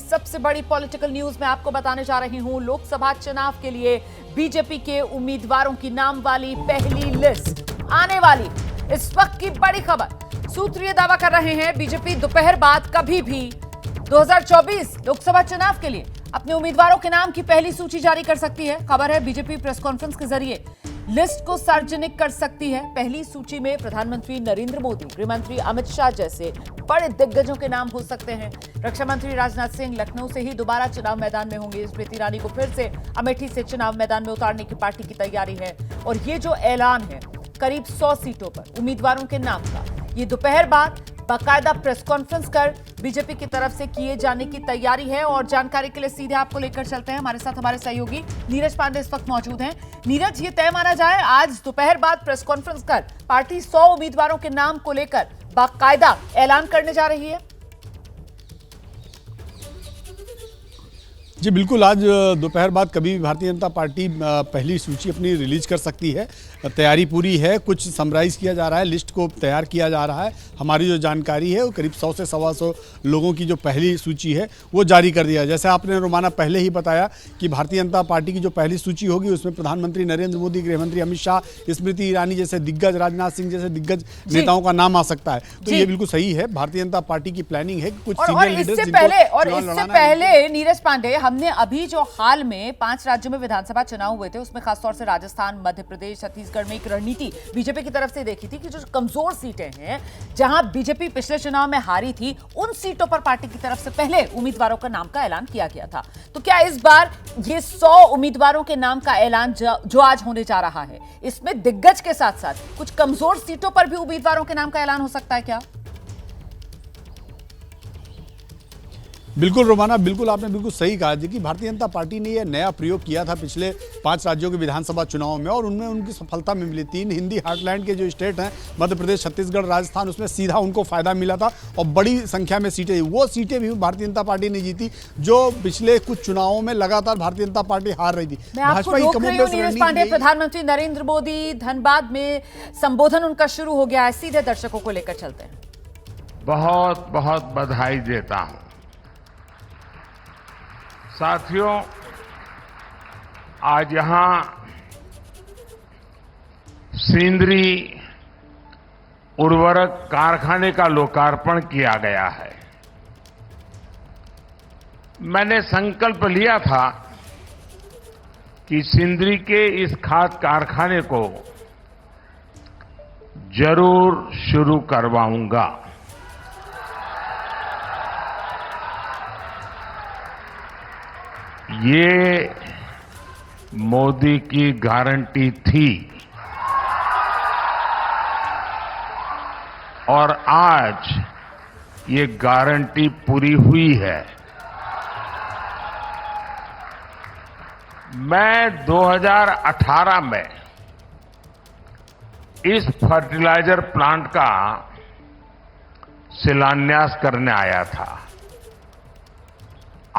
सबसे बड़ी political news में आपको बताने जा रही हूं। लोकसभा चुनाव के लिए बीजेपी के उम्मीदवारों की नाम वाली पहली लिस्ट आने वाली। इस वक्त की बड़ी खबर, सूत्र ये दावा कर रहे हैं बीजेपी दोपहर बाद कभी भी 2024 लोकसभा चुनाव के लिए अपने उम्मीदवारों के नाम की पहली सूची जारी कर सकती है। खबर है बीजेपी प्रेस कॉन्फ्रेंस के जरिए लिस्ट को सार्वजनिक कर सकती है। पहली सूची में प्रधानमंत्री नरेंद्र मोदी, गृहमंत्री अमित शाह जैसे बड़े दिग्गजों के नाम हो सकते हैं। रक्षा मंत्री राजनाथ सिंह लखनऊ से ही दोबारा चुनाव मैदान में होंगे। स्मृति ईरानी को फिर से अमेठी से चुनाव मैदान में उतारने की पार्टी की तैयारी है। और ये जो ऐलान है करीब 100 सीटों पर उम्मीदवारों के नाम का, ये दोपहर बाद बाकायदा प्रेस कॉन्फ्रेंस कर बीजेपी की तरफ से किए जाने की तैयारी है। और जानकारी के लिए सीधे आपको लेकर चलते हैं। हमारे साथ हमारे सहयोगी नीरज पांडे इस वक्त मौजूद हैं। नीरज, ये तय माना जाए आज दोपहर बाद प्रेस कॉन्फ्रेंस कर पार्टी 100 उम्मीदवारों के नाम को लेकर बाकायदा ऐलान करने जा रही है? जी बिल्कुल, आज दोपहर बाद कभी भी भारतीय जनता पार्टी पहली सूची अपनी रिलीज कर सकती है। तैयारी पूरी है, कुछ समराइज किया जा रहा है, लिस्ट को तैयार किया जा रहा है। हमारी जो जानकारी है वो करीब 100 से 125 लोगों की जो पहली सूची है वो जारी कर दिया है। जैसे आपने रोमाना पहले ही बताया कि भारतीय जनता पार्टी की जो पहली सूची होगी उसमें प्रधानमंत्री नरेंद्र मोदी, गृहमंत्री अमित शाह, स्मृति ईरानी जैसे दिग्गज, राजनाथ सिंह जैसे दिग्गज नेताओं का नाम आ सकता है। तो ये बिल्कुल सही है। भारतीय जनता पार्टी की प्लानिंग है कि कुछ सीनियर लीडर्स इससे पहले नीरज पांडे, हमने अभी जो हाल में 5 राज्यों में विधानसभा चुनाव हुए थे उसमें खासतौर से राजस्थान, मध्य प्रदेश, छत्तीसगढ़ में एक रणनीति बीजेपी की तरफ से देखी थी कि जो कमजोर सीटें हैं जहां बीजेपी पिछले चुनाव में हारी थी, उन सीटों पर पार्टी की तरफ से पहले उम्मीदवारों का नाम का ऐलान किया गया था। तो क्या इस बार ये 100 उम्मीदवारों के नाम का ऐलान जो आज होने जा रहा है, इसमें दिग्गज के साथ साथ कुछ कमजोर सीटों पर भी उम्मीदवारों के नाम का ऐलान हो सकता है क्या? बिल्कुल रोमाना, बिल्कुल आपने बिल्कुल सही कहा जी कि भारतीय जनता पार्टी ने यह नया प्रयोग किया था पिछले 5 राज्यों के विधानसभा चुनाव में और उनमें उनकी सफलता में मिली। 3 हिंदी हार्टलैंड के जो स्टेट हैं, मध्य प्रदेश, छत्तीसगढ़, राजस्थान, उसमें सीधा उनको फायदा मिला था और बड़ी संख्या में सीटें, वो सीटें भी भारतीय जनता पार्टी ने जीती जो पिछले कुछ चुनावों में लगातार भारतीय जनता पार्टी हार रही थी। प्रधानमंत्री नरेंद्र मोदी धनबाद में संबोधन उनका शुरू हो गया है, सीधे दर्शकों को लेकर चलते हैं। बहुत बहुत बधाई देता हूं साथियों। आज यहां सिंदरी उर्वरक कारखाने का लोकार्पण किया गया है। मैंने संकल्प लिया था कि सिंदरी के इस खाद कारखाने को जरूर शुरू करवाऊंगा। ये मोदी की गारंटी थी और आज ये गारंटी पूरी हुई है। मैं 2018 में इस फर्टिलाइजर प्लांट का शिलान्यास करने आया था।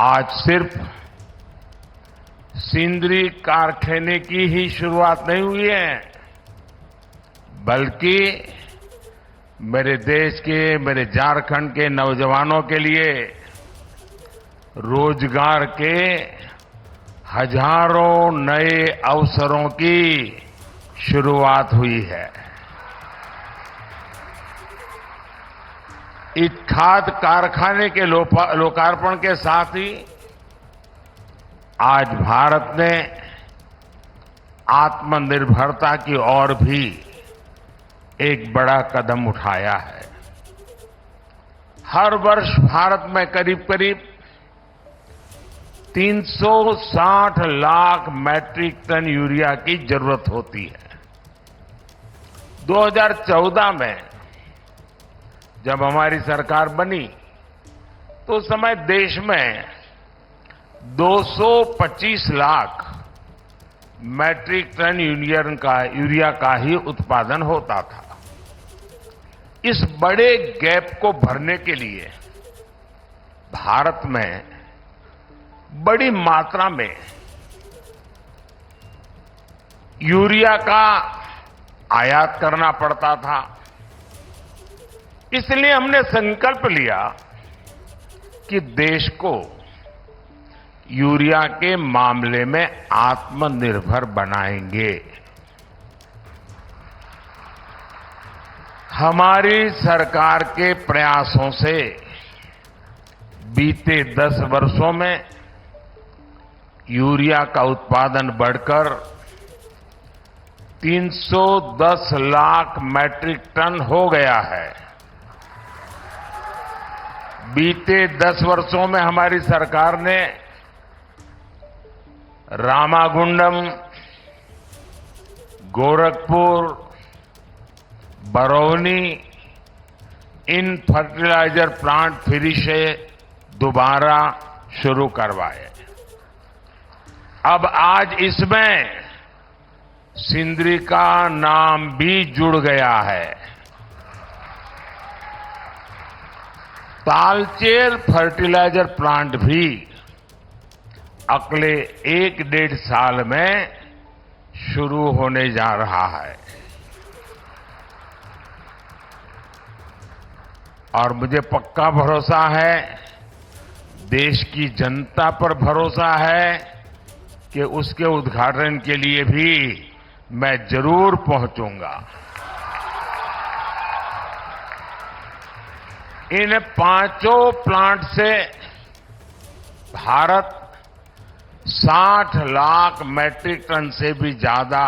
आज सिर्फ सिंदरी कारखाने की ही शुरुआत नहीं हुई है, बल्कि मेरे देश के, मेरे झारखंड के नौजवानों के लिए रोजगार के हजारों नए अवसरों की शुरुआत हुई है। इस खाद कारखाने के लोकार्पण के साथ ही आज भारत ने आत्मनिर्भरता की ओर भी एक बड़ा कदम उठाया है। हर वर्ष भारत में करीब करीब 360 लाख मैट्रिक टन यूरिया की जरूरत होती है। 2014 में जब हमारी सरकार बनी तो उस समय देश में 225 लाख मैट्रिक टन यूरिया का ही उत्पादन होता था। इस बड़े गैप को भरने के लिए भारत में बड़ी मात्रा में यूरिया का आयात करना पड़ता था। इसलिए हमने संकल्प लिया कि देश को यूरिया के मामले में आत्मनिर्भर बनाएंगे। हमारी सरकार के प्रयासों से बीते 10 वर्षों में यूरिया का उत्पादन बढ़कर 310 लाख मैट्रिक टन हो गया है। बीते 10 वर्षों में हमारी सरकार ने रामागुंडम, गोरखपुर, बरौनी इन फर्टिलाइजर प्लांट फिर से दोबारा शुरू करवाए। अब आज इसमें सिंदरी का नाम भी जुड़ गया है। तालचेर फर्टिलाइजर प्लांट भी अगले 1-1.5 साल में शुरू होने जा रहा है। और मुझे पक्का भरोसा है, देश की जनता पर भरोसा है कि उसके उद्घाटन के लिए भी मैं जरूर पहुंचूंगा। इन 5 प्लांट से भारत 60 लाख मैट्रिक टन से भी ज्यादा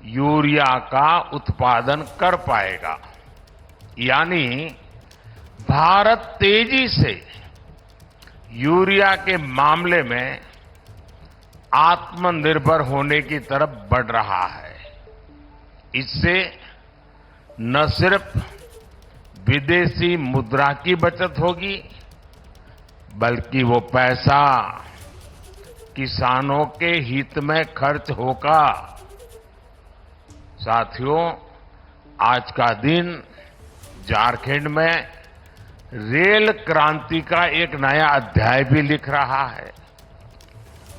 यूरिया का उत्पादन कर पाएगा। यानी भारत तेजी से यूरिया के मामले में आत्मनिर्भर होने की तरफ बढ़ रहा है। इससे न सिर्फ विदेशी मुद्रा की बचत होगी, बल्कि वो पैसा किसानों के हित में खर्च होगा। साथियों, आज का दिन झारखंड में रेल क्रांति का एक नया अध्याय भी लिख रहा है।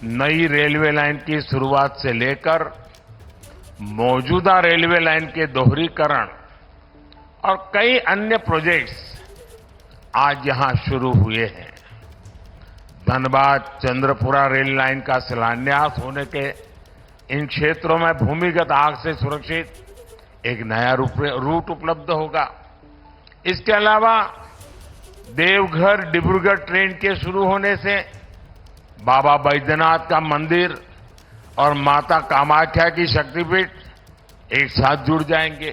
नई रेलवे लाइन की शुरुआत से लेकर मौजूदा रेलवे लाइन के दोहरीकरण और कई अन्य प्रोजेक्ट्स आज यहां शुरू हुए हैं। धनबाद चंद्रपुरा रेल लाइन का शिलान्यास होने के इन क्षेत्रों में भूमिगत आग से सुरक्षित एक नया रूट उपलब्ध होगा। इसके अलावा देवघर डिब्रूगढ़ ट्रेन के शुरू होने से बाबा बैद्यनाथ का मंदिर और माता कामाख्या की शक्तिपीठ एक साथ जुड़ जाएंगे।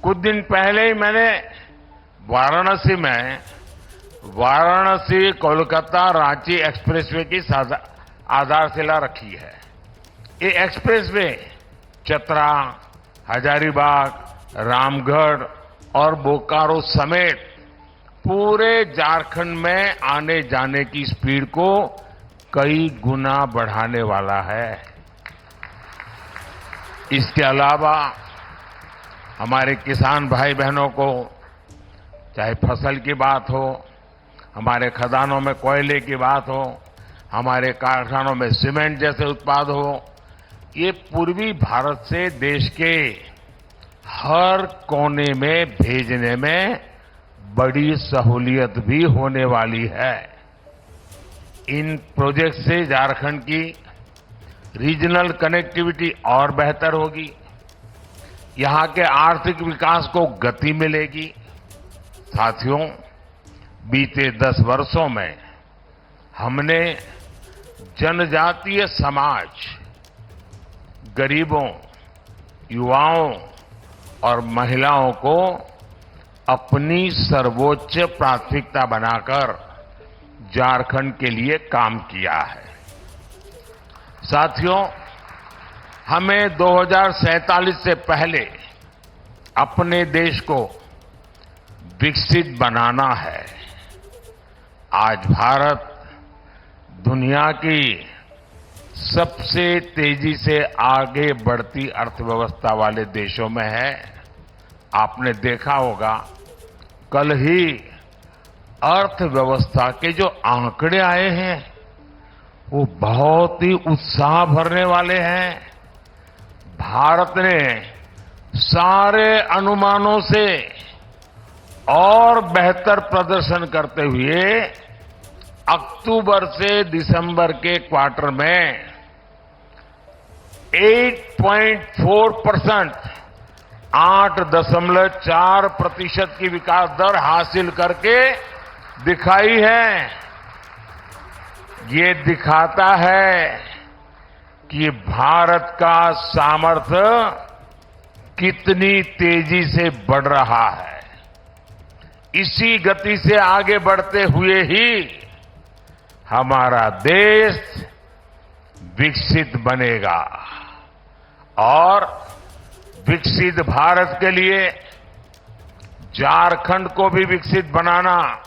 कुछ दिन पहले ही मैंने वाराणसी में वाराणसी कोलकाता रांची एक्सप्रेसवे की आधारशिला रखी है। ये एक्सप्रेसवे चतरा, हजारीबाग, रामगढ़ और बोकारो समेत पूरे झारखंड में आने जाने की स्पीड को कई गुना बढ़ाने वाला है। इसके अलावा हमारे किसान भाई बहनों को चाहे फसल की बात हो, हमारे खदानों में कोयले की बात हो, हमारे कारखानों में सीमेंट जैसे उत्पाद हो, ये पूर्वी भारत से देश के हर कोने में भेजने में बड़ी सहूलियत भी होने वाली है। इन प्रोजेक्ट से झारखंड की रीजनल कनेक्टिविटी और बेहतर होगी, यहां के आर्थिक विकास को गति मिलेगी। साथियों, बीते 10 वर्षों में हमने जनजातीय समाज, गरीबों, युवाओं और महिलाओं को अपनी सर्वोच्च प्राथमिकता बनाकर झारखंड के लिए काम किया है। साथियों, हमें 2047 से पहले अपने देश को विकसित बनाना है। आज भारत दुनिया की सबसे तेजी से आगे बढ़ती अर्थव्यवस्था वाले देशों में है। आपने देखा होगा, कल ही अर्थव्यवस्था के जो आंकड़े आए हैं वो बहुत ही उत्साह भरने वाले हैं। भारत ने सारे अनुमानों से और बेहतर प्रदर्शन करते हुए अक्टूबर से दिसंबर के क्वार्टर में 8.4%, 8.4% की विकास दर हासिल करके दिखाई है। ये दिखाता है कि भारत का सामर्थ्य कितनी तेजी से बढ़ रहा है। इसी गति से आगे बढ़ते हुए ही हमारा देश विकसित बनेगा और विकसित भारत के लिए झारखंड को भी विकसित बनाना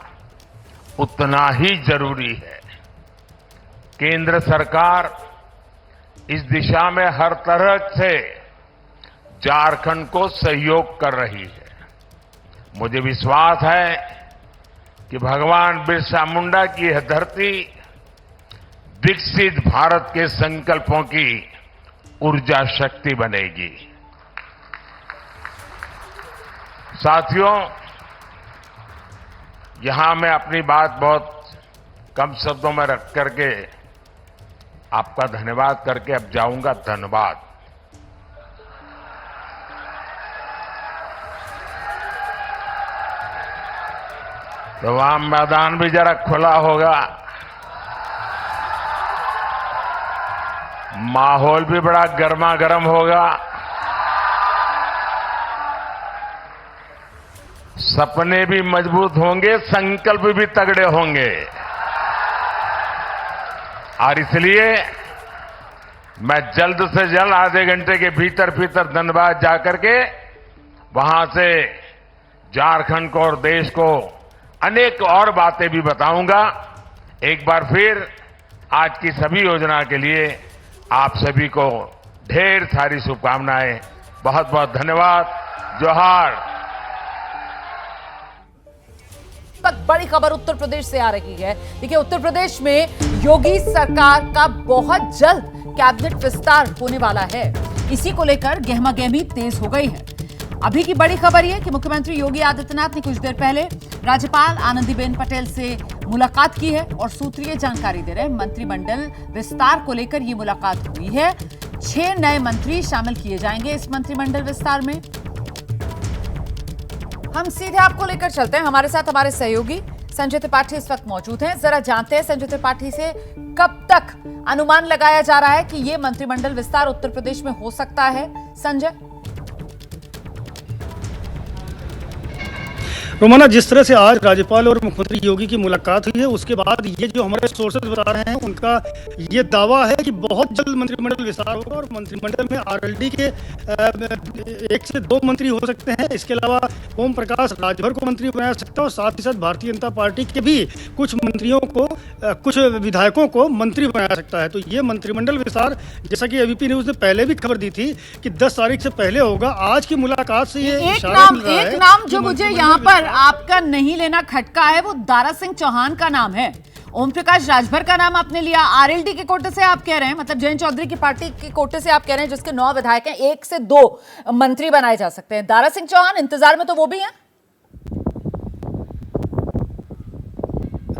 उतना ही जरूरी है। केंद्र सरकार इस दिशा में हर तरह से झारखंड को सहयोग कर रही है। मुझे विश्वास है कि भगवान बिरसा मुंडा की यह धरती विकसित भारत के संकल्पों की ऊर्जा शक्ति बनेगी। साथियों, यहां मैं अपनी बात बहुत कम शब्दों में रख करके आपका धन्यवाद करके अब जाऊंगा। धन्यवाद। तो वहां मैदान भी जरा खुला होगा, माहौल भी बड़ा गर्मा गर्म होगा, सपने भी मजबूत होंगे, संकल्प भी तगड़े होंगे। और इसलिए मैं जल्द से जल्द आधे घंटे के भीतर धनबाद जाकर के वहां से झारखंड को और देश को अनेक और बातें भी बताऊंगा। एक बार फिर आज की सभी योजना के लिए आप सभी को ढेर सारी शुभकामनाएं। बहुत बहुत धन्यवाद। जोहार। तक बड़ी खबर उत्तर प्रदेश से आ रही है। देखिए, उत्तर प्रदेश में योगी सरकार का बहुत जल्द कैबिनेट विस्तार होने वाला है। इसी को लेकर गहमागहमी तेज हो गई है। अभी की बड़ी खबर यह कि मुख्यमंत्री योगी आदित्यनाथ ने कुछ देर पहले राज्यपाल आनंदीबेन पटेल से मुलाकात की है और सूत्रीय जानकारी दे रहे हैं। मंत्रिमंडल विस्तार को लेकर यह मुलाकात हुई है। 6 नए मंत्री शामिल किए जाएंगे इस मंत्रिमंडल विस्तार में। हम सीधे आपको लेकर चलते हैं। हमारे साथ हमारे सहयोगी संजय त्रिपाठी इस वक्त मौजूद हैं। जरा जानते हैं संजय त्रिपाठी से, कब तक अनुमान लगाया जा रहा है कि यह मंत्रिमंडल विस्तार उत्तर प्रदेश में हो सकता है? संजय। रोमाना, जिस तरह से आज राज्यपाल और मुख्यमंत्री योगी की मुलाकात हुई है, उसके बाद ये जो हमारे सोर्सेज बता रहे हैं, उनका ये दावा है कि बहुत जल्द मंत्रिमंडल विस्तार होगा और मंत्रिमंडल में आरएलडी के 1 से 2 मंत्री हो सकते हैं। इसके अलावा ओम प्रकाश राजभर को मंत्री बनाया सकता है और साथ ही साथ भारतीय जनता पार्टी के भी कुछ मंत्रियों को, कुछ विधायकों को मंत्री बनाया सकता है। तो ये मंत्रिमंडल विस्तार, जैसा कि एबीपी न्यूज ने पहले भी खबर दी थी कि 10 तारीख से पहले होगा। आज की मुलाकात से ये एक नाम जो मुझे यहाँ पर आपका नहीं लेना खटका है, वो दारा सिंह चौहान का नाम है। ओम प्रकाश राजभर का नाम आपने लिया, आरएलडी के कोटे से आप कह रहे हैं, मतलब जयंत चौधरी की पार्टी के कोटे से आप कह रहे हैं, जिसके 9 विधायक हैं, 1 से 2 मंत्री बनाए जा सकते हैं। दारा सिंह चौहान इंतजार में तो वो भी हैं।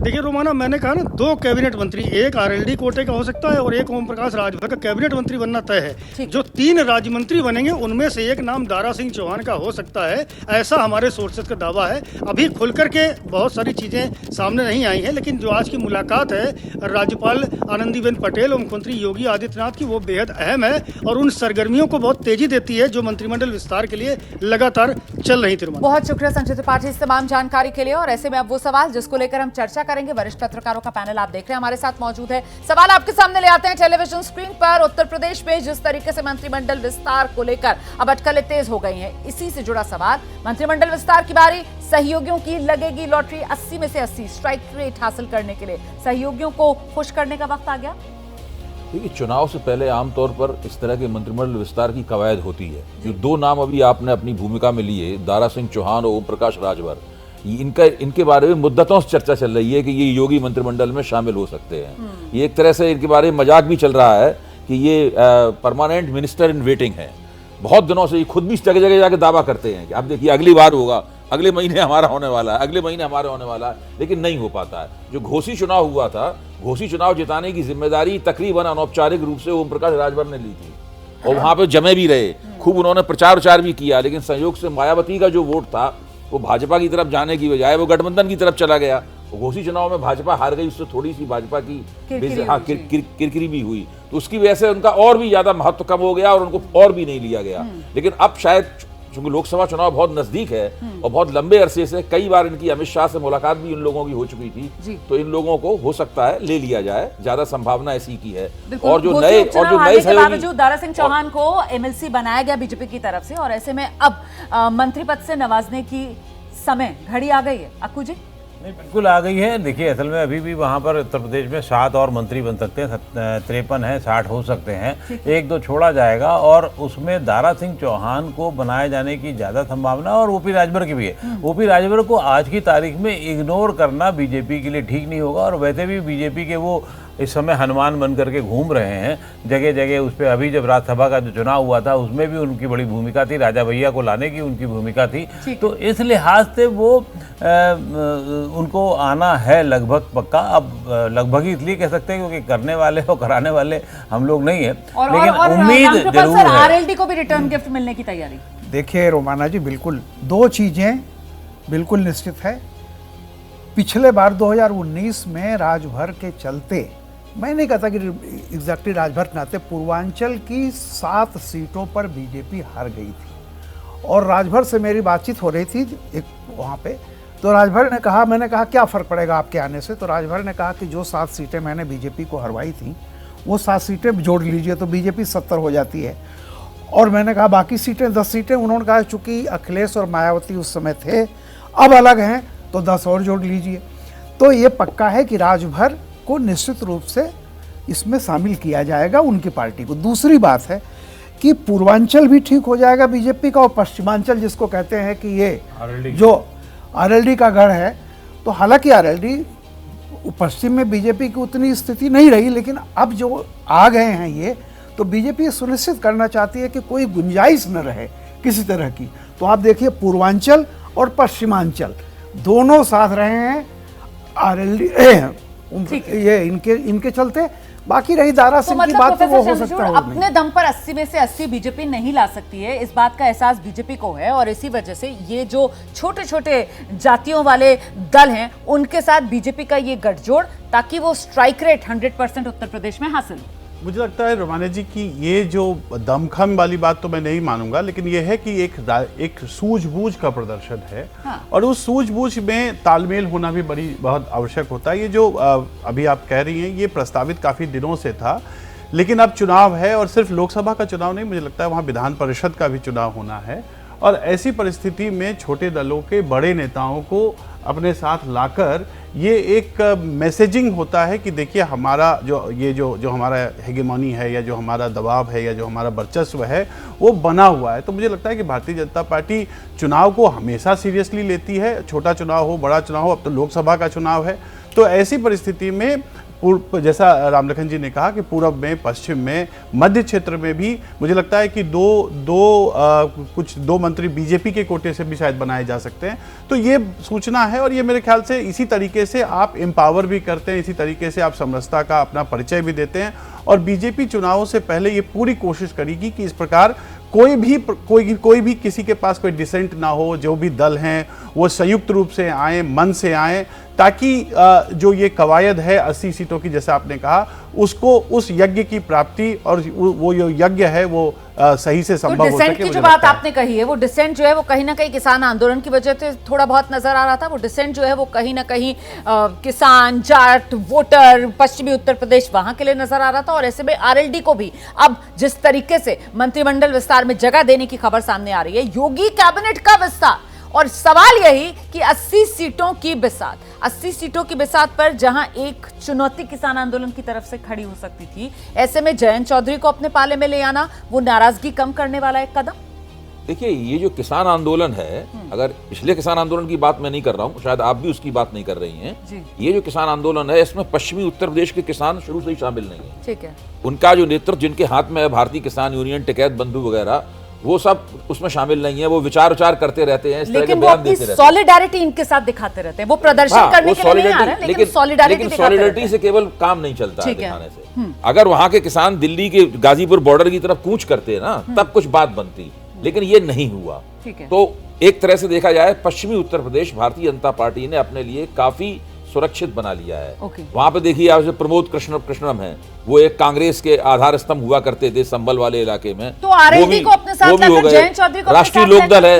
देखिए रोमाना, मैंने कहा ना, 2 कैबिनेट मंत्री, एक आरएलडी कोटे का हो सकता है और एक ओम प्रकाश राजभर का कैबिनेट मंत्री बनना तय है। जो 3 राज्य मंत्री बनेंगे उनमें से एक नाम दारा सिंह चौहान का हो सकता है, ऐसा हमारे सोर्सेज का दावा है। अभी खुल करके बहुत सारी चीजें सामने नहीं आई हैं, लेकिन जो आज की मुलाकात है राज्यपाल आनंदीबेन पटेल और मुख्यमंत्री योगी आदित्यनाथ की, वो बेहद अहम है और उन सरगर्मियों को बहुत तेजी देती है जो मंत्रिमंडल विस्तार के लिए लगातार चल रही थी। बहुत शुक्रिया संजय त्रिपाठी इस तमाम जानकारी के लिए। और ऐसे में अब वो सवाल जिसको लेकर हम चर्चा करेंगे, वरिष्ठ पत्रकारों का पैनल आप देख रहे हैं हमारे साथ मौजूद है। सवाल आपके सामने ले आते हैं टेलीविजन स्क्रीन पर। उत्तर प्रदेश में जिस तरीके से मंत्रिमंडल विस्तार को लेकर अब अटकलें तेज हो गई हैं, इसी से जुड़ा सवाल। मंत्रिमंडल विस्तार की बारी, सहयोगियों की लगेगी लॉटरी। 80 में से 80 स्ट्राइक रेट हासिल करने के लिए सहयोगियों को खुश करने का वक्त आ गया। देखिए, चुनाव से पहले आमतौर पर इस तरह के मंत्रिमंडल विस्तार की कवायद होती है। जो 2 नाम अभी आपने अपनी भूमिका में लिए, दारा सिंह चौहान और ओम प्रकाश राजभर, इनके बारे में मुद्दतों से चर्चा चल रही है कि ये योगी मंत्रिमंडल में शामिल हो सकते हैं। ये एक तरह से इनके बारे में मजाक भी चल रहा है कि ये परमानेंट मिनिस्टर इन वेटिंग है। बहुत दिनों से ये खुद भी जगह जगह जाके दावा करते हैं कि अब देखिए अगली बार होगा, अगले महीने हमारा होने वाला है, अगले महीने हमारा होने वाला है, लेकिन नहीं हो पाता है। जो घोसी चुनाव हुआ था, घोसी चुनाव जिताने की जिम्मेदारी तकरीबन अनौपचारिक रूप से ओम प्रकाश राजभर ने ली थी और वहां पे जमे भी रहे, खूब उन्होंने प्रचार भी किया, लेकिन संयोग से मायावती का जो वोट था वो भाजपा की तरफ जाने की बजाय वो गठबंधन की तरफ चला गया। घोसी चुनाव में भाजपा हार गई, उससे थोड़ी सी भाजपा की किरकिरी भी हुई, तो उसकी वजह से उनका और भी ज्यादा महत्व कम हो गया और उनको और भी नहीं लिया गया। लेकिन अब शायद चूंकि लोकसभा चुनाव बहुत नजदीक है और बहुत लंबे अरसे से कई बार इनकी अमित शाह से मुलाकात भी इन लोगों की हो चुकी थी, तो इन लोगों को हो सकता है ले लिया जाए, ज्यादा संभावना ऐसी की है। और जो नए बावजूद दारा सिंह चौहान को एमएलसी बनाया गया बीजेपी की तरफ से, और ऐसे में अब मंत्री पद से नवाजने की समय घड़ी आ गई है। अक्कू जी? नहीं, बिल्कुल आ गई है। देखिए, असल में अभी भी वहाँ पर उत्तर प्रदेश में 7 और मंत्री बन सकते हैं, 53 है, 60 हो सकते हैं, 1-2 छोड़ा जाएगा और उसमें दारा सिंह चौहान को बनाए जाने की ज़्यादा संभावना और ओपी राजभर की भी है। ओपी राजभर को आज की तारीख में इग्नोर करना बीजेपी के लिए ठीक नहीं होगा और वैसे भी बीजेपी के वो इस समय हनुमान बन करके घूम रहे हैं जगह जगह। उस पर अभी जब राज्यसभा का जो चुनाव हुआ था उसमें भी उनकी बड़ी भूमिका थी, राजा भैया को लाने की उनकी भूमिका थी, तो इस लिहाज से वो उनको आना है लगभग पक्का। अब लगभग ही इसलिए कह सकते हैं क्योंकि करने वाले और कराने वाले हम लोग नहीं है, लेकिन उम्मीद जरूर है। आरएलडी को भी रिटर्न गिफ्ट मिलने की तैयारी। देखिए रोमाना जी, बिल्कुल 2 चीजें बिल्कुल निश्चित है। पिछले बार 2019 में राजभर के चलते, मैं नहीं कहता कि एग्जैक्टली राजभर के नाते, पूर्वांचल की 7 सीटों पर बीजेपी हार गई थी और राजभर से मेरी बातचीत हो रही थी एक वहाँ पे, तो राजभर ने कहा, मैंने कहा क्या फ़र्क पड़ेगा आपके आने से, तो राजभर ने कहा कि जो 7 सीटें मैंने बीजेपी को हरवाई थी वो 7 सीटें जोड़ लीजिए तो बीजेपी 70 हो जाती है। और मैंने कहा बाकी सीटें 10 सीटें, उन्होंने कहा चूँकि अखिलेश और मायावती उस समय थे, अब अलग हैं, तो 10 और जोड़ लीजिए। तो ये पक्का है कि राजभर को निश्चित रूप से इसमें शामिल किया जाएगा उनकी पार्टी को। दूसरी बात है कि पूर्वांचल भी ठीक हो जाएगा बीजेपी का और पश्चिमांचल जिसको कहते हैं कि ये जो आरएलडी का गढ़ है, तो हालांकि आरएलडी पश्चिम में बीजेपी की उतनी स्थिति नहीं रही, लेकिन अब जो आ गए हैं ये, तो बीजेपी सुनिश्चित करना चाहती है कि कोई गुंजाइश न रहे किसी तरह की। तो आप देखिए पूर्वांचल और पश्चिमांचल दोनों साथ रहे हैं आरएलडी ये इनके चलते। बाकी रही दारा सिंह की बात, तो वो हो सकता है अपने दम पर 80 में से 80 बीजेपी नहीं ला सकती है, इस बात का एहसास बीजेपी को है और इसी वजह से ये जो छोटे छोटे जातियों वाले दल हैं उनके साथ बीजेपी का ये गठजोड़, ताकि वो स्ट्राइक रेट 100% उत्तर प्रदेश में हासिल हो। मुझे लगता है रोमाना जी कि ये जो दमखम वाली बात तो मैं नहीं मानूंगा, लेकिन ये है कि एक सूझबूझ का प्रदर्शन है। हाँ। और उस सूझबूझ में तालमेल होना भी बहुत आवश्यक होता है। ये जो अभी आप कह रही हैं ये प्रस्तावित काफ़ी दिनों से था, लेकिन अब चुनाव है और सिर्फ लोकसभा का चुनाव नहीं, मुझे लगता है वहाँ विधान परिषद का भी चुनाव होना है और ऐसी परिस्थिति में छोटे दलों के बड़े नेताओं को अपने साथ लाकर ये एक मैसेजिंग होता है कि देखिए हमारा जो हमारा हेगेमोनी है या जो हमारा दबाव है या जो हमारा वर्चस्व है वो बना हुआ है। तो मुझे लगता है कि भारतीय जनता पार्टी चुनाव को हमेशा सीरियसली लेती है, छोटा चुनाव हो बड़ा चुनाव हो, अब तो लोकसभा का चुनाव है। तो ऐसी परिस्थिति में जैसा रामलखन जी ने कहा कि पूर्व में, पश्चिम में, मध्य क्षेत्र में भी मुझे लगता है कि दो मंत्री बीजेपी के कोटे से भी शायद बनाए जा सकते हैं। तो ये सूचना है और ये मेरे ख्याल से इसी तरीके से आप एम्पावर भी करते हैं, इसी तरीके से आप समरसता का अपना परिचय भी देते हैं और बीजेपी चुनावों से पहले ये पूरी कोशिश करेगी कि इस प्रकार कोई भी किसी के पास कोई डिसेंट ना हो, जो भी दल हैं वो संयुक्त रूप से आए, मन से आए, ताकि जो ये कवायद है 80 सीटों की जैसा आपने कहा, उसको उस यज्ञ की प्राप्ति और वो जो यज्ञ है वो सही से संभव हो सके। डिसेंट की जो बात आपने कही है, वो डिसेंट जो है वो कहीं ना कहीं किसान आंदोलन की वजह से थोड़ा बहुत नजर आ रहा था। वो डिसेंट जो है वो कहीं ना कहीं किसान, जाट, वोटर, पश्चिमी उत्तर प्रदेश वहां के लिए नजर आ रहा था और ऐसे में आरएलडी को भी अब जिस तरीके से मंत्रिमंडल विस्तार में जगह देने की खबर सामने आ रही है, योगी कैबिनेट का विस्तार, और सवाल यही कि 80 सीटों की बिसात, 80 सीटों की बिसात पर जहां एक चुनौती किसान आंदोलन की तरफ से खड़ी हो सकती थी, ऐसे में जयंत चौधरी को अपने पाले में ले आना वो नाराजगी कम करने वाला एक कदम। देखिए, ये जो किसान आंदोलन है, अगर पिछले किसान आंदोलन की बात मैं नहीं कर रहा हूँ, शायद आप भी उसकी बात नहीं कर रही हैं, ये जो किसान आंदोलन है इसमें पश्चिमी उत्तर प्रदेश के किसान शुरू से ही शामिल नहीं है। ठीक है। उनका जो नेतृत्व जिनके हाथ में है, भारतीय किसान यूनियन, टिकैत बंधु वगैरह, वो सब उसमें शामिल नहीं है। वो विचार करते रहते हैं, इस तरह के लेकिन वो बयान अपनी देते रहते हैं। सॉलिडारिटी इनके साथ दिखाते रहते हैं। वो प्रदर्शन करने के लिए नहीं आ रहे हैं, लेकिन सॉलिडारिटी से केवल काम नहीं चलता है दिखाने से। अगर वहां के किसान दिल्ली के गाजीपुर बॉर्डर की तरफ कूच करते हैं ना, तब कुछ बात बनती, लेकिन ये नहीं हुआ। तो एक तरह से देखा जाए, पश्चिमी उत्तर प्रदेश भारतीय जनता पार्टी ने अपने लिए काफी सुरक्षित बना लिया है। वहां पे देखिए, आप प्रमोद कृष्णम है, वो एक कांग्रेस के आधार स्तंभ हुआ करते थे संभल वाले इलाके में, तो आरएलडी को अपने साथ लाकर जयंत चौधरी को राष्ट्रीय लोकदल है,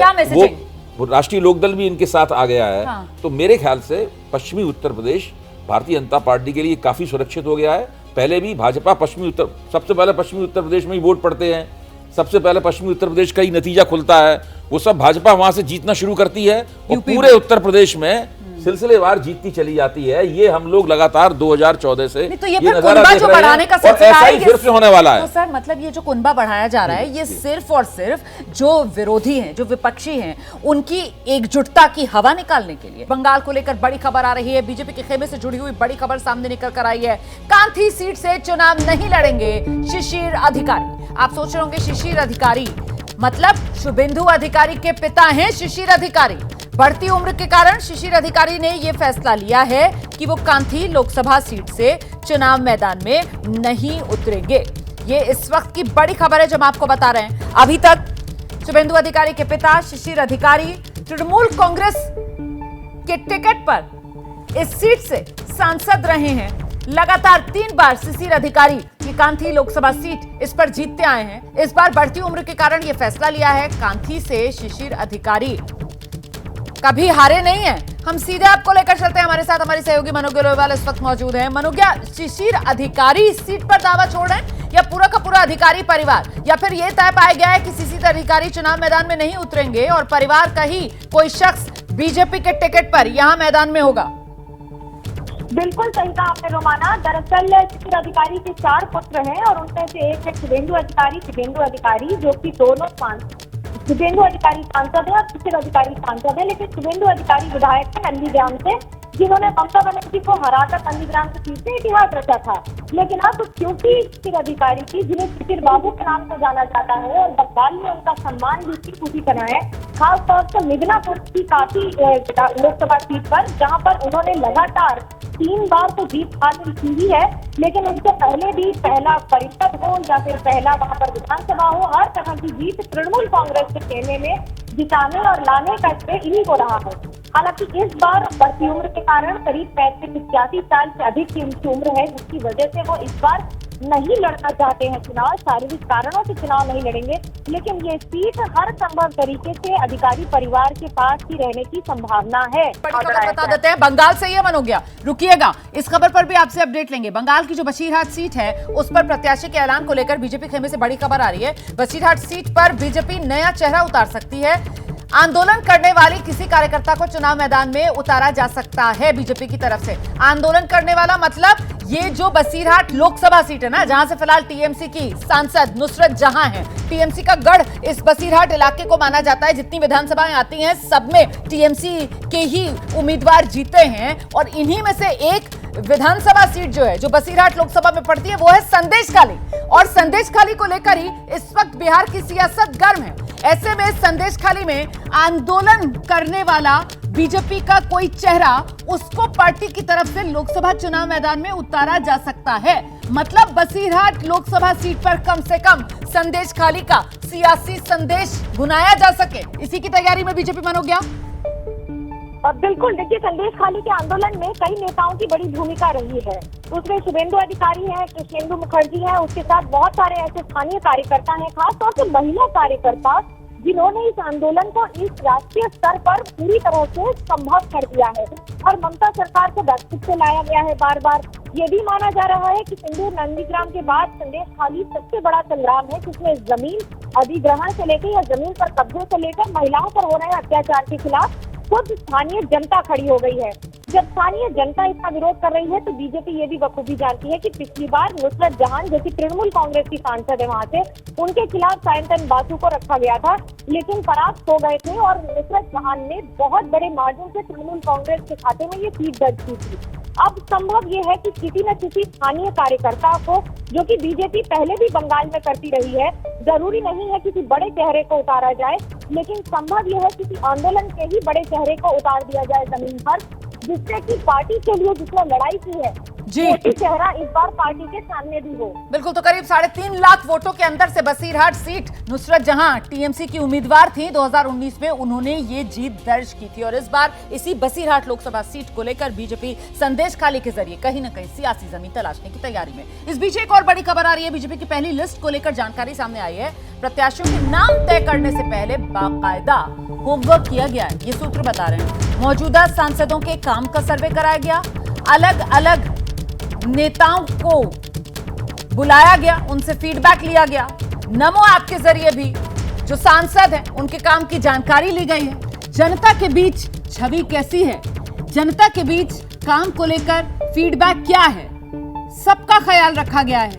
वो राष्ट्रीय लोकदल भी इनके साथ आ गया है। तो मेरे ख्याल से पश्चिमी उत्तर प्रदेश भारतीय जनता पार्टी के लिए काफी सुरक्षित हो गया है। पहले भी भाजपा सबसे पहले पश्चिमी उत्तर प्रदेश में ही वोट पड़ते हैं, सबसे पहले पश्चिमी उत्तर प्रदेश का ही नतीजा खुलता है, वो सब भाजपा वहां से जीतना शुरू करती है और पूरे उत्तर प्रदेश में सिलसिलेवार जीतती चली जाती है। ये हम लोग लगातार 2014 से तो ये कुनबा जो बढ़ाने का सिलसिला है, फिर से होने वाला है। तो सर मतलब ये जो कुनबा बढ़ाया जा रहा है, ये सिर्फ और सिर्फ जो विरोधी हैं, जो विपक्षी हैं, उनकी एकजुटता की हवा निकालने के लिए। बंगाल को लेकर बड़ी खबर आ रही है, बीजेपी के खेमे से जुड़ी हुई बड़ी खबर सामने निकल कर आई है। कांथी सीट से चुनाव नहीं लड़ेंगे शिशिर अधिकारी। आप सोच रहे होंगे शिशिर अधिकारी मतलब शुभेंदु अधिकारी के पिता हैं शिशिर अधिकारी। बढ़ती उम्र के कारण शिशिर अधिकारी ने यह फैसला लिया है कि वो कांथी लोकसभा सीट से चुनाव मैदान में नहीं उतरेंगे। ये इस वक्त की बड़ी खबर है जो हम आपको बता रहे हैं। अभी तक शुभेंदु अधिकारी के पिता शिशिर अधिकारी तृणमूल कांग्रेस के टिकट पर इस सीट से सांसद रहे हैं। लगातार 3 बार शिशिर अधिकारी ये कांथी लोकसभा सीट इस पर जीतते आए हैं। इस बार बढ़ती उम्र के कारण यह फैसला लिया है कांथी से शिशिर अधिकारी कभी हारे नहीं है। हम सीधे आपको लेकर चलते हैं, हमारे साथ हमारी सहयोगी मनोज्ञ लोहेवाल इस वक्त मौजूद हैं। मनोज्ञ, शिशिर अधिकारी इस सीट पर दावा छोड़ रहे हैं या पूरा का पूरा अधिकारी परिवार, या फिर यह तय पाया गया है कि शिशिर अधिकारी चुनाव मैदान में नहीं उतरेंगे और परिवार का ही कोई शख्स बीजेपी के टिकट पर यहां मैदान में होगा? बिल्कुल सही कहा आपने रोमाना। दरअसल शिशिर अधिकारी के 4 पुत्र हैं और उनमें से एक है शुभेंदु अधिकारी जो कि दोनों शुभेंदु अधिकारी सांसद है और शिशिर अधिकारी सांसद है, लेकिन शुभेंदु अधिकारी विधायक है नंदीग्राम से, जिन्होंने ममता बनर्जी को हराकर नंदीग्राम की सीट से इतिहास रचा था। लेकिन अब क्योंकि शिशिर अधिकारी की, जिन्हें शिशिर बाबू के नाम से जाना जाता है और बंगाल में उनका सम्मान भी पूरी तरह है, खासतौर से मिदनापुर की काफी लोकसभा सीट पर, जहां पर उन्होंने लगातार 3 बार तो जीत हासिल की ही है, लेकिन उससे पहले भी पहला परिषद हो या फिर पहला वहां पर विधानसभा हो, हर तरह की जीत तृणमूल कांग्रेस के खेमे में जिताने और लाने का श्रेय इन्हीं को रहा है। हालांकि इस बार बढ़ती उम्र के कारण करीब 35-81 साल से अधिक की उनकी उम्र है, जिसकी वजह से वो इस बार नहीं लड़ना चाहते हैं चुनाव। शारीरिक कारणों से चुनाव नहीं लड़ेंगे, लेकिन ये सीट हर संभव तरीके से अधिकारी परिवार के पास ही रहने की संभावना है। बड़ी खबर बता देते हैं, बंगाल से ये मन हो गया। रुकिएगा, इस खबर पर भी आपसे अपडेट लेंगे। बंगाल की जो बशीरहाट सीट है उस पर प्रत्याशी के ऐलान को लेकर बीजेपी खेमे से बड़ी खबर आ रही है। बशीरहाट सीट पर बीजेपी नया चेहरा उतार सकती है। आंदोलन करने वाली किसी कार्यकर्ता को चुनाव मैदान में उतारा जा सकता है बीजेपी की तरफ से। आंदोलन करने वाला मतलब ये जो बसीरहाट लोकसभा सीट है ना, जहां से फिलहाल टीएमसी की सांसद नुसरत जहां है, टीएमसी का गढ़ इस बसीरहाट इलाके को माना जाता है। जितनी विधानसभाएं आती हैं सब में टीएमसी के ही उम्मीदवार जीते हैं और इन्हीं में से एक विधानसभा सीट जो है, जो बसीरहाट लोकसभा में पड़ती है, वो है संदेशखाली। और संदेशखाली को लेकर ही इस वक्त बिहार की सियासत गर्म है। ऐसे में संदेशखाली में आंदोलन करने वाला बीजेपी का कोई चेहरा, उसको पार्टी की तरफ से लोकसभा चुनाव मैदान में उतारा जा सकता है। मतलब बसीरहाट लोकसभा सीट पर कम से कम संदेशखाली का सियासी संदेश बुनाया जा सके, इसी की तैयारी में बीजेपी मन हो गया। बिल्कुल, देखिए संदेशखाली के आंदोलन में कई नेताओं की बड़ी भूमिका रही है। उसमें शुभेंदु अधिकारी हैं, कृष्णेंदु मुखर्जी हैं, उसके साथ बहुत सारे ऐसे स्थानीय कार्यकर्ता हैं, खासतौर से महिला कार्यकर्ता, जिन्होंने इस आंदोलन को इस राष्ट्रीय स्तर पर पूरी तरह से संभव कर दिया है। और ममता सरकार को बैकफुट से लाया गया है बार बार। ये भी माना जा रहा है कि सिंदूर नंदीग्राम के बाद संदेशखाली सबसे बड़ा संग्राम है, जिसमें जमीन अधिग्रहण से लेकर या जमीन पर कब्जे से लेकर महिलाओं पर हो रहे अत्याचार के खिलाफ खुद स्थानीय जनता खड़ी हो गई है। जब स्थानीय जनता इसका विरोध कर रही है तो बीजेपी ये भी बखूबी जानती है कि पिछली बार नुसरत जहां, जो कि तृणमूल कांग्रेस की सांसद है वहां से, उनके खिलाफ सायंतन बासु को रखा गया था, लेकिन परास्त हो गए थे और नुसरत जहां ने बहुत बड़े मार्जिन से तृणमूल कांग्रेस के खाते में ये सीट दर्ज की थी। अब संभव ये है कि किसी न किसी स्थानीय कार्यकर्ता को, जो कि बीजेपी पहले भी बंगाल में करती रही है, जरूरी नहीं है किसी बड़े चेहरे को उतारा जाए, लेकिन संभव यह है किसी आंदोलन के ही बड़े चेहरे को उतार दिया जाए जमीन पर, जिससे कि पार्टी के लिए जिसने लड़ाई की है जी, वही चेहरा इस बार पार्टी के सामने भी हो। बिल्कुल। तो करीब 3.5 लाख वोटों के अंदर से बसीरहाट सीट नुसरत जहां टीएमसी की उम्मीदवार थी 2019 में, उन्होंने ये जीत दर्ज की थी और इस बार इसी बसीरहाट लोकसभा सीट को लेकर बीजेपी संदेश खाली के जरिए कहीं न कहीं सियासी जमीन तलाशने की तैयारी में। इस बीच एक और बड़ी खबर आ रही है। बीजेपी की पहली लिस्ट को लेकर जानकारी सामने आई है। प्रत्याशियों के नाम तय करने से पहले बाकायदा होमवर्क किया गया है, ये सूत्र बता रहे हैं। मौजूदा सांसदों के काम का सर्वे कराया गया, अलग अलग नेताओं को बुलाया गया, उनसे फीडबैक लिया गया। नमो ऐप के जरिए भी जो सांसद हैं उनके काम की जानकारी ली गई है। जनता के बीच छवि कैसी है, जनता के बीच काम को लेकर फीडबैक क्या है, सबका ख्याल रखा गया है।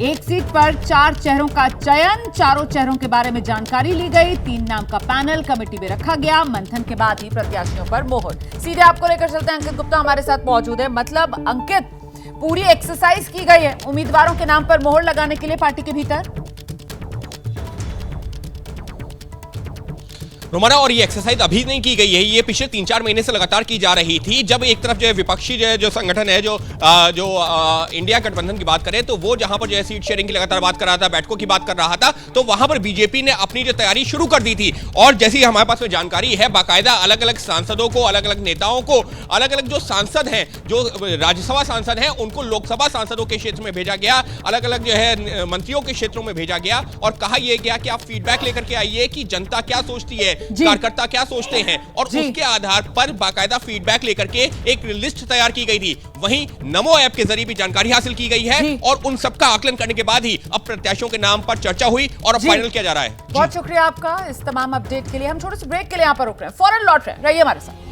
एक सीट पर 4 चेहरों का चयन, चारों चेहरों के बारे में जानकारी ली गई। 3 नाम का पैनल कमेटी में रखा गया। मंथन के बाद ही प्रत्याशियों पर मोहर। सीधे आपको लेकर चलते हैं, अंकित गुप्ता हमारे साथ मौजूद है। मतलब अंकित, पूरी एक्सरसाइज की गई है उम्मीदवारों के नाम पर मोहर लगाने के लिए पार्टी के भीतर। रोमाना, और ये एक्सरसाइज अभी नहीं की गई है, ये पिछले 3-4 महीने से लगातार की जा रही थी। जब एक तरफ जो है विपक्षी जो संगठन है, जो इंडिया गठबंधन की बात करें, तो वो जहां पर जो है सीट शेयरिंग की लगातार बात कर रहा था, बैठकों की बात कर रहा था, तो वहां पर बीजेपी ने अपनी जो तैयारी शुरू कर दी थी। और जैसी हमारे पास में जानकारी है, बाकायदा अलग अलग सांसदों को, अलग अलग नेताओं को, अलग अलग जो सांसद हैं, जो राज्यसभा सांसद हैं, उनको लोकसभा सांसदों के क्षेत्र में भेजा गया, अलग अलग जो है मंत्रियों के क्षेत्रों में भेजा गया और कहा यह गया कि आप फीडबैक लेकर के आइए कि जनता क्या सोचती है, कार्यकर्ता क्या सोचते हैं, और उसके आधार पर बाकायदा फीडबैक लेकर के एक लिस्ट तैयार की गई थी। वहीं नमो ऐप के जरिए भी जानकारी हासिल की गई है और उन सबका आकलन करने के बाद ही अब प्रत्याशियों के नाम पर चर्चा हुई और अब फाइनल किया जा रहा है। बहुत शुक्रिया आपका इस तमाम अपडेट के लिए। हम छोटे से ब्रेक के लिए यहाँ पर रुक रहे हैं, फौरन लौट रहे हैं, रहिए हमारे साथ।